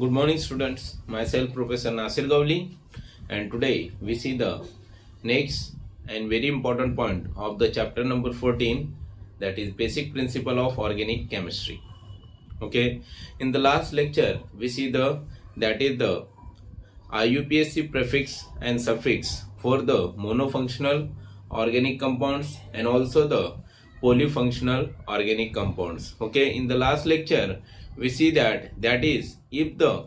Good morning, students. Myself, Professor Nasir Gawli, and today we see the next and very important point of the chapter number 14, that is basic principle of organic chemistry. Okay, in the last lecture we see the IUPAC prefix and suffix for the monofunctional organic compounds and also the polyfunctional organic compounds. Okay, in the last lecture we see that is if the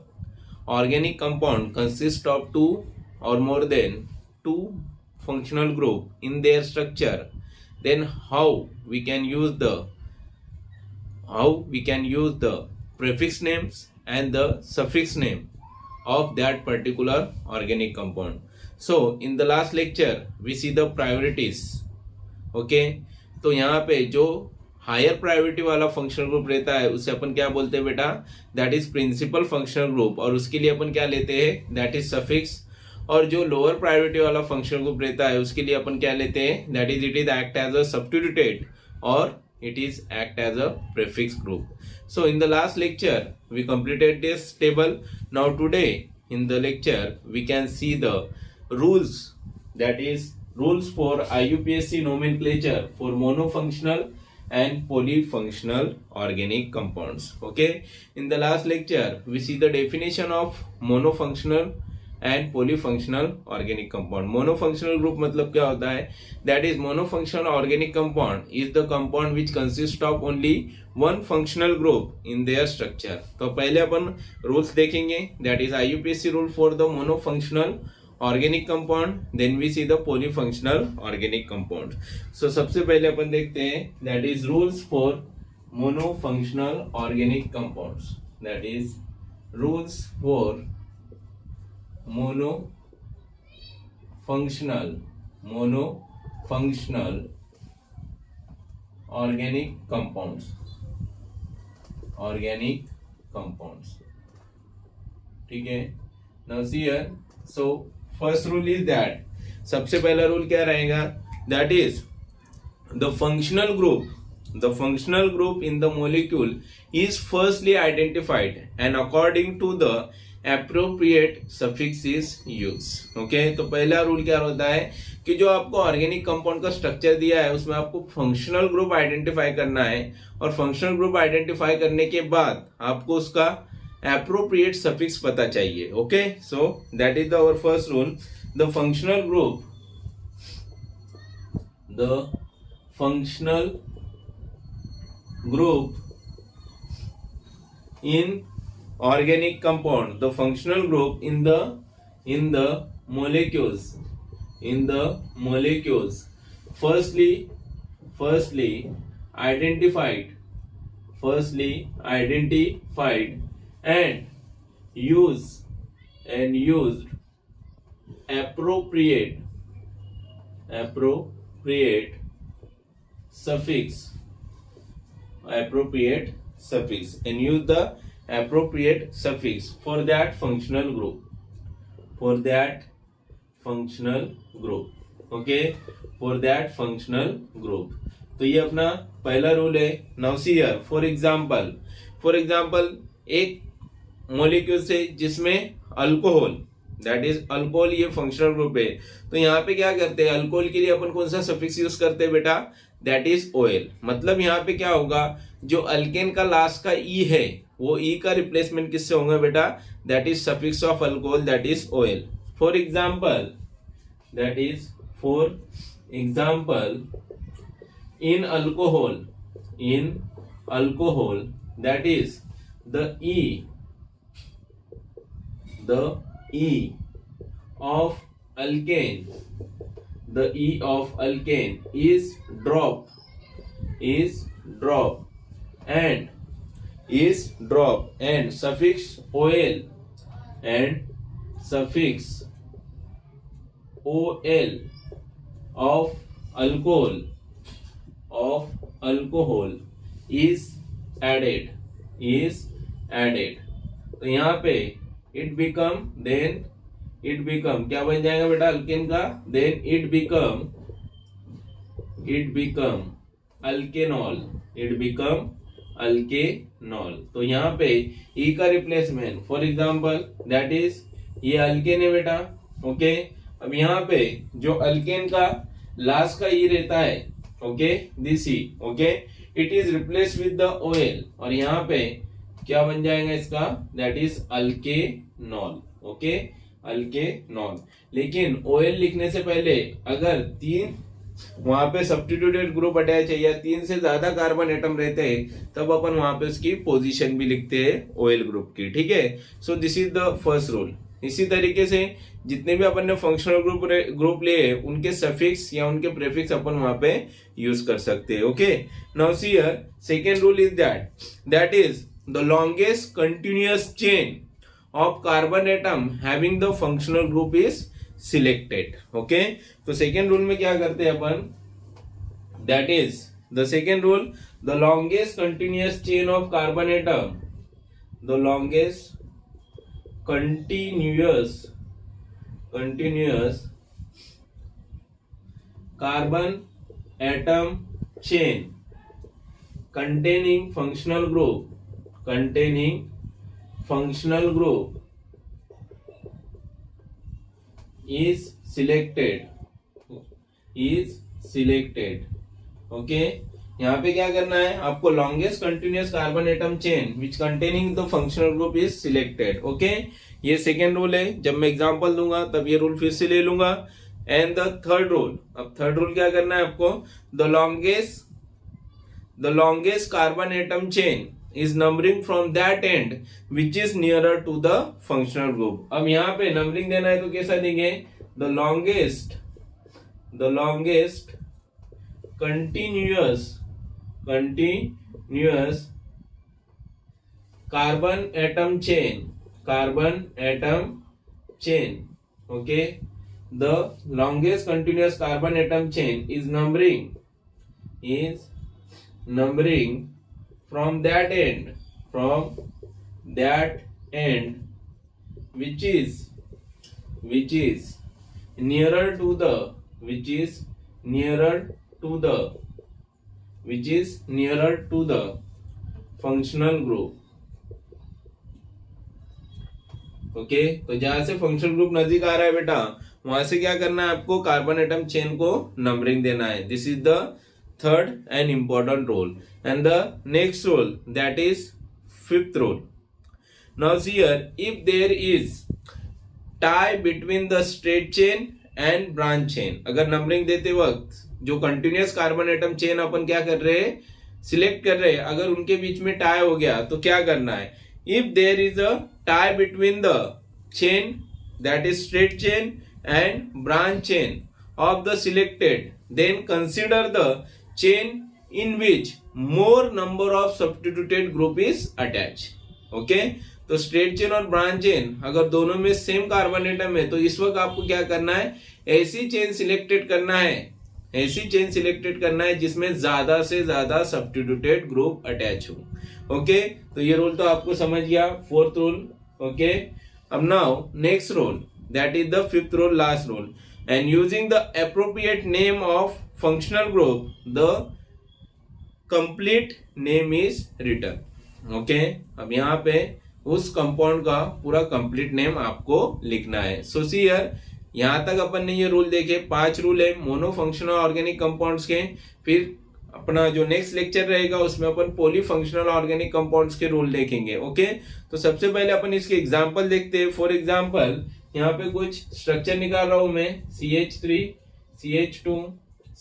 organic compound consists of two or more than two functional group in their structure, then how we can use the prefix names and the suffix name of that particular organic compound. So in the last lecture we see the priorities. Okay, तो यहाँ पे जो higher priority वाला functional group रहता है उसे अपन क्या बोलते हैं बेटा, that is principal functional group, और उसके लिए अपन क्या लेते हैं, दैट इज सफिक्स। और जो लोअर प्रायोरिटी वाला फंक्शनल ग्रुप रहता है उसके लिए अपन क्या लेते हैं, that is it is act as a substituted और it is act as a prefix group. So in the last lecture we completed this table. Now today in the lecture we can see the rules, that is rules for IUPAC nomenclature for monofunctional and polyfunctional organic compounds. Okay, in the last lecture we see the definition of monofunctional and polyfunctional organic compound. Monofunctional group मतलब क्या होता है, that is monofunctional organic compound is the compound which consists of only one functional group in their structure. तो पहले अपन rules देखेंगे, that is IUPAC rule for the monofunctional organic compound, then we see the polyfunctional organic compound. So सबसे पहले अपन देखते हैं that is rules for monofunctional organic compounds, that is rules for monofunctional organic compounds. ठीक है, now see here, so first rule is that, सबसे पहला rule क्या रहेगा, that is the functional group in the molecule is firstly identified and according to the appropriate suffix is used. Okay, तो पहला rule क्या होता है कि जो आपको ऑर्गेनिक कंपाउंड का स्ट्रक्चर दिया है उसमें आपको फंक्शनल ग्रुप आइडेंटिफाई करना है, और फंक्शनल ग्रुप आइडेंटिफाई करने के बाद आपको उसका एप्रोप्रिएट सफिक्स पता चाहिए. Okay, so that is our first rule. The functional group in organic compound, the functional group in the molecules firstly identified and used appropriate suffix and use the appropriate suffix for that functional group. Okay, for that functional group. तो ये अपना पहला rule है. Now see here, for example एक molecule से जिसमें alcohol, that is alcohol, ये functional group है, तो यहाँ पे क्या करते हैं, अल्कोहल के लिए अपन कौन सा सफिक्स यूज करते हैं बेटा, दैट इज ओएल. मतलब यहाँ पे क्या होगा, जो अल्केन का लास्ट का ई है वो ई का रिप्लेसमेंट किससे होगा बेटा, that is suffix of alcohol, that is OL. For example in alcohol that is the E of alkane is drop and suffix ol of alcohol is added. तो यहाँ पे it become क्या बन जाएगा बेटा अल्केन का, then it become alkanol alkanol. तो यहाँ पे ई का replacement for example that is ये अल्केन है बेटा। ओके, अब यहाँ पे जो अल्केन का लास्ट का ई रहता है, okay, this e, okay, it is replace with the OL और यहाँ पे क्या बन जाएगा इसका, that is alkanol. Okay, alkanol. लेकिन ओएल लिखने से पहले अगर तीन वहां पे सब्स्टिट्यूटेड ग्रुप अटैच है या तीन से ज्यादा कार्बन एटम रहते हैं तब अपन वहां पे उसकी पोजीशन भी लिखते हैं ओएल ग्रुप की। ठीक है, so this is the first rule. इसी तरीके से जितने भी अपन ने फंक्शनल ग्रुप लिए उनके सफिक्स या उनके प्रीफिक्स अपन वहां पे यूज कर सकते हैं। Okay, now see here second rule is that is the longest continuous chain of carbon atom having the functional group is selected. Okay, तो second rule में क्या करते हैं अपन, that is the second rule, the longest continuous chain of carbon atom, the longest continuous carbon atom chain containing functional group is selected. Okay, यहाँ पे क्या करना है आपको, longest continuous carbon atom chain which containing the functional group is selected. Okay, ये second rule है। जब मैं एग्जांपल दूंगा तब ये रूल फिर से ले लूंगा। एंड द थर्ड रूल, अब थर्ड रूल क्या करना है आपको, the longest carbon atom chain is numbering from that end which is nearer to the functional group. अब यहाँ पे नंबरिंग देना है तो कैसा देंगे, the longest continuous carbon atom chain, okay, the longest continuous carbon atom chain is numbering from that end which is nearer to the functional group. Okay, तो जहां से फंक्शनल ग्रुप नजदीक आ रहा है बेटा वहां से क्या करना है आपको, कार्बन एटम चेन को नंबरिंग देना है। This is the third and important rule. And the next rule, that is fifth rule. Now see here, if there is tie between the straight chain and branch chain, अगर numbering देते वक्त जो continuous carbon atom chain अपन क्या कर रहे हैं, select कर रहे हैं, अगर उनके बीच में टाई हो गया तो क्या करना है, if there is a tie between the chain, that is straight chain and branch chain of the selected, then consider the chain in which more number of substituted group is attached. Okay, तो straight chain और branch chain अगर दोनों में same carbon atom है तो इस वक्त आपको क्या करना है, ऐसी चेन सिलेक्टेड करना है जिसमें ज्यादा से ज्यादा सब्स्टिट्यूटेड ग्रुप अटैच हो। ओके, तो ये रूल तो आपको समझ गया, फोर्थ रूल। ओके, अब now next rule, that is the fifth rule, last rule, and using the appropriate name of functional group, the complete name is written. Okay, अब यहाँ पे उस कंपाउंड का पूरा कंप्लीट नेम आपको लिखना है। सो सी हियर, यहाँ तक अपन ने ये रूल देखे, 5 रूल है मोनो फंक्शनल ऑर्गेनिक कंपाउंड्स के। फिर अपना जो नेक्स्ट लेक्चर रहेगा उसमें अपन पॉली फंक्शनल ऑर्गेनिक कंपाउंड्स के रूल देखेंगे। ओके, तो सबसे पहले अपन इसके एग्जांपल देखते हैं। फॉर एग्जांपल यहाँ पे कुछ स्ट्रक्चर निकाल रहा हूं मैं, CH3, CH2,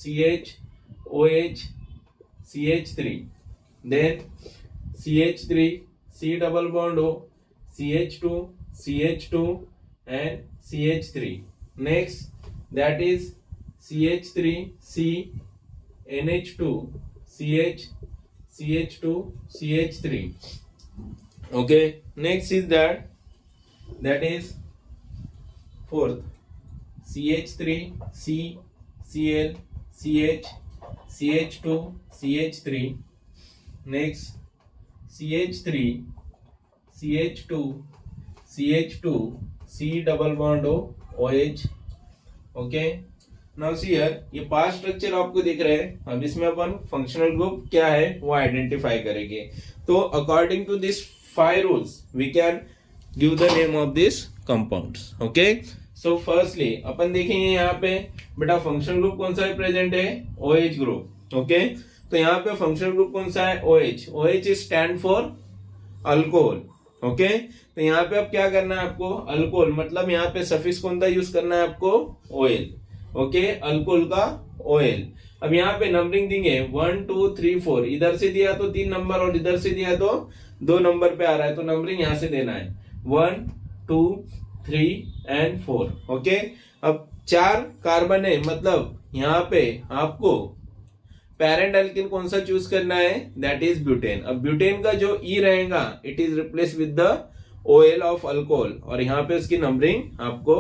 CHOH, CH3, then CH3, C double bond O, CH2, CH2 and CH3. Next, that is CH3, C, NH2, CH, CH2, CH3. Okay, next is that is fourth, CH3, C, Cl, CH, CH2, CH3. Next, CH3, CH2, CH2, C double bond O, OH. Okay. Now see here ये 5 structure आपको दिख रहे हैं. अब इसमें अपन functional group क्या है वो आइडेंटिफाई करेंगे. तो according to this 5 rules we can give the name of this compounds. Okay, so firstly अपन देखेंगे यहाँ पे बेटा फंक्शनल ग्रुप कौन सा है प्रेजेंट है, OH ग्रुप. ओके, तो यहाँ पे फंक्शनल ग्रुप कौन सा है, OH. OH is stand for alcohol. Okay, तो यहाँ पे अब क्या करना है आपको, अल्कोहल मतलब यहाँ पे सफिक्स कौन सा यूज करना है आपको, ऑयल. ओके, अल्कोहल का ऑयल. अब यहाँ पे नंबरिंग देंगे 1 2 3 4. इधर से दिया तो 3 नंबर और इधर से दिया तो 2 नंबर पे आ रहा है, तो नंबरिंग यहाँ से देना है 1 2 3 एंड 4. ओके, अब 4 कार्बन है, मतलब यहाँ पे आपको पेरेंट एल्किन कौन सा चूज करना है, दैट इज ब्यूटेन. अब ब्यूटेन का जो ई रहेगा it is replace with the oil of alcohol और यहाँ पे उसकी नंबरिंग आपको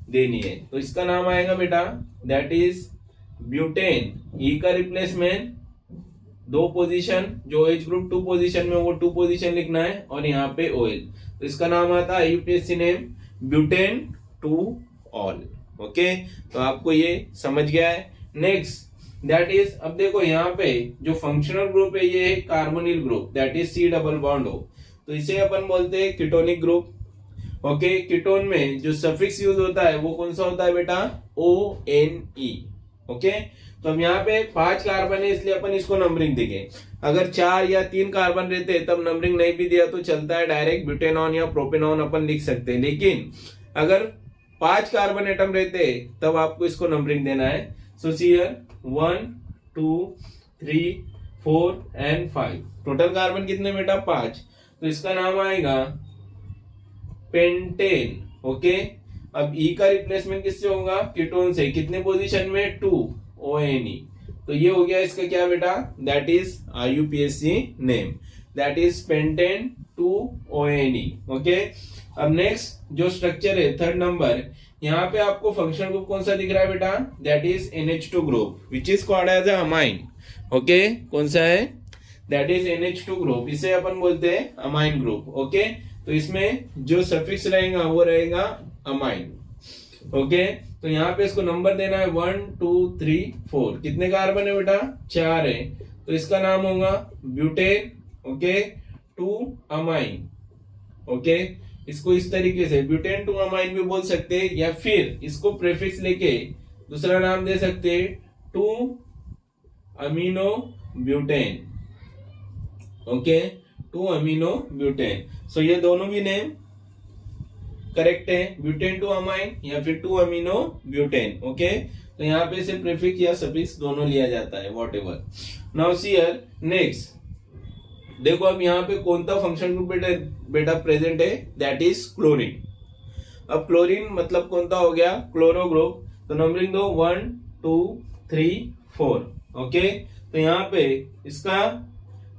देनी है. तो इसका नाम आएगा बेटा दैट इज ब्यूटेन. ई का रिप्लेसमेंट 2 पोजीशन, जो एच ग्रुप 2 पोजीशन में वो 2 पोजीशन लिखना है और यहाँ पे ऑयल. तो इसका नाम आता है UPSC name butane 2 all. Okay, तो आपको ये समझ गया है. नेक्स्ट दैट इज, अब देखो यहाँ पे जो फंक्शनल ग्रुप है ये है carbonyl group, that is C double bond O. तो इसे अपन बोलते हैं कीटोनिक ग्रुप. ओके, कीटोन में जो सफिक्स यूज होता है वो कौन सा होता है बेटा, ONE. ओके, तो हम यहाँ पे 5 कार्बन है इसलिए अपन इसको नंबरिंग देंगे. अगर 4 या 3 कार्बन रहते तब नंबरिंग नहीं भी दिया तो चलता है, डायरेक्ट ब्यूटेनॉन या प्रोपेनॉन अपन लिख सकते हैं. लेकिन अगर 5 कार्बन एटम रहते तब आपको इसको नंबरिंग देना है. So see here 1 2 3 4 and 5. Total carbon कितने बेटा, 5. तो इसका नाम आएगा पेंटेन. ओके, अब ई का रिप्लेसमेंट किससे होगा, कीटोन से. कितने पोजीशन में, 2 ONE. तो ये हो गया इसका क्या बेटा, that is IUPAC name, that is pentane 2 ONE. Okay, अब नेक्स्ट जो स्ट्रक्चर है थर्ड नंबर, यहाँ पे आपको फंक्शनल ग्रुप कौन सा दिख रहा है बेटा, that is NH2 group which is called as amine. Okay, कौन सा है, दैट इज NH2 ग्रुप. इसे अपन बोलते हैं अमाइन ग्रुप. ओके, तो इसमें जो सफिक्स रहेगा वो रहेगा अमाइन. ओके, तो यहाँ पे इसको नंबर देना है 1 2 3 4. कितने कार्बन है बेटा, 4 है. तो इसका नाम होगा ब्यूटेन. Okay, 2 amine. ओके, इसको इस तरीके से ब्यूटेन 2 अमाइन भी बोल सकते हैं, या फिर इसको प्रीफिक्स लेके दूसरा नाम दे सकते हैं 2 amino butane. Okay, 2 amino butane. So ये दोनों भी नेम करेक्ट है, ब्यूटेन 2 अमाइन या फिर 2 अमीनो ब्यूटेन. ओके, तो यहाँ पे से प्रीफिक्स या सफिक्स दोनों लिया जाता है, what ever. Now see here next देखो, अब यहाँ पे कौन सा फंक्शन ग्रुप बेटा प्रेजेंट है, दैट इज क्लोरीन. अब क्लोरीन मतलब कौन सा हो गया, क्लोरो ग्रुप. तो नंबरिंग दो 1 2 3 4. ओके, तो यहाँ पे इसका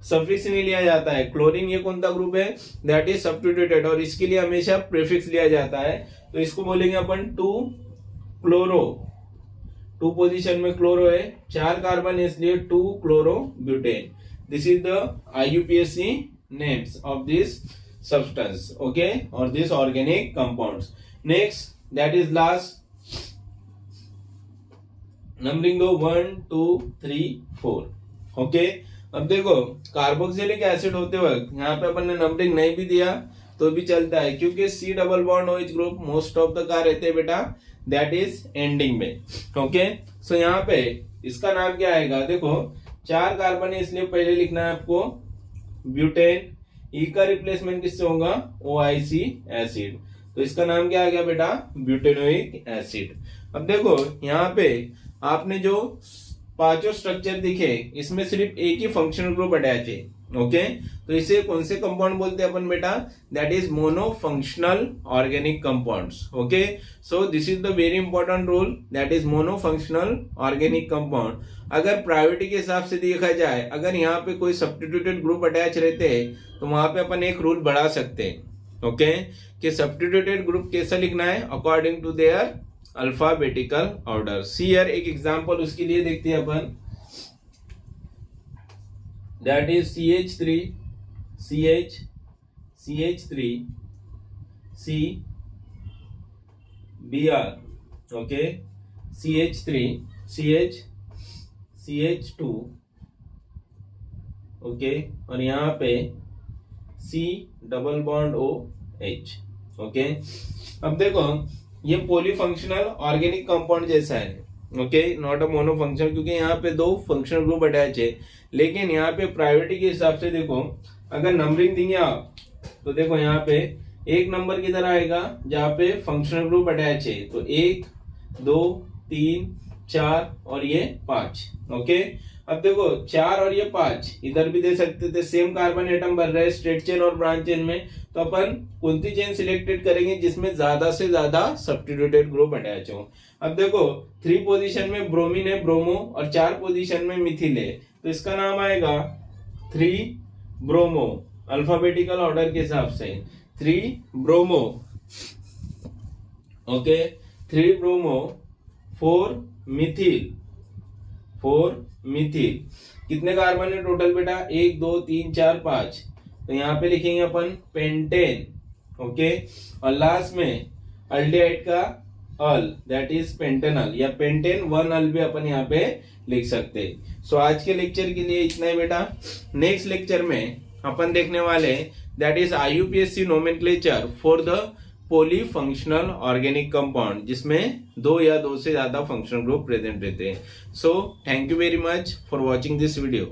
सफिक्स नहीं लिया जाता है. क्लोरीन ये कौन सा ग्रुप है, दैट इज सब्स्टिट्यूटेड, और इसके लिए हमेशा प्रीफिक्स लिया जाता है. तो इसको बोलेंगे अपन 2 क्लोरो. 2 पोजीशन में क्लोरो है, 4 कार्बन है इसलिए 2 chloro butane. This is the IUPAC names of this substance, okay, or this organic compounds. Next, that is last numbering दो 1 2 3 4. okay, अब देखो कार्बोक्सिलिक एसिड होते वक्त यहाँ पे अपन ने नंबरिंग नहीं भी दिया तो भी चलता है, क्योंकि C double bond OH group most of the car रहते हैं बेटा, दैट इज एंडिंग में. ओके, सो यहाँ पे इसका नाम क्या आएगा, देखो 4 कार्बन है इसलिए पहले लिखना है आपको ब्यूटेन. ई का रिप्लेसमेंट किससे होगा, OIC एसिड. तो इसका नाम क्या आ गया बेटा, ब्यूटेनोइक एसिड. अब देखो यहाँ पे आपने जो 5 स्ट्रक्चर दिखे इसमें सिर्फ एक ही फंक्शनल ग्रुप अटैच है. ओके, तो इसे कौन से कंपाउंड बोलते हैं अपन बेटा, that is mono functional organic compounds. Okay, so this is the very important rule, that is mono functional organic compound. अगर प्रायोरिटी के हिसाब से देखा जाए, अगर यहाँ पे कोई सब्स्टिट्यूटेड ग्रुप अटैच रहते हैं तो वहां पे अपन एक रूल बढ़ा सकते हैं. ओके, कि सब्स्टिट्यूटेड ग्रुप कैसा लिखना है, according to their alphabetical order. See here एक एग्जांपल उसके लिए देखते हैं अपन, that is CH3 CH CH3 C Br. Okay, CH3 CH2 okay, और यहाँ पे C double bond OH okay. अब देखो ये पॉलीफंक्शनल ऑर्गेनिक कंपाउंड जैसा है ओके, नॉट अ मोनोफंक्शनल, क्योंकि यहाँ पे दो फंक्शनल ग्रुप अटैच है। लेकिन यहाँ पे प्रायोरिटी के हिसाब से देखो, अगर नंबरिंग देंगे आप तो देखो यहाँ पे एक नंबर किधर आएगा जहाँ पे फंक्शनल ग्रुप अटैच है, तो 1 2 3 4 और ये 5 ओके। अब देखो 4 और ये 5 इधर भी दे सकते थे, सेम कार्बन एटम बन रहा है स्ट्रेट चेन और ब्रांच चेन में, तो अपन कौन सी चेन सिलेक्टेड करेंगे जिसमें ज्यादा से ज्यादा सब्स्टिट्यूटेड ग्रुप अटैच हो। अब देखो 3 पोजीशन में ब्रोमीन है, ब्रोमो, और 4 पोजीशन में मिथिल है, तो इसका नाम आएगा 3 ब्रोमो, अल्फाबेटिकल ऑर्डर के हिसाब से 3 bromo okay, 3 bromo 4 Mithil, 4 Mithil. कितने कार्बन है टोटल बेटा? 1 2 3 4 5, तो यहाँ पे लिखेंगे अपन पेंटेन ओके, और लास्ट में अल्डिहाइड का अल दैट इज पेंटेनल, या पेंटेन 1 अल भी अपन यहाँ पे लिख सकते। सो आज के लेक्चर के लिए इतना ही बेटा। नेक्स्ट लेक्चर में अपन देखने वाले that is IUPAC nomenclature for the polyfunctional organic compound, जिसमें 2 या 2 से ज्यादा फंक्शनल ग्रुप प्रेजेंट रहते हैं। So thank you very much for watching this video.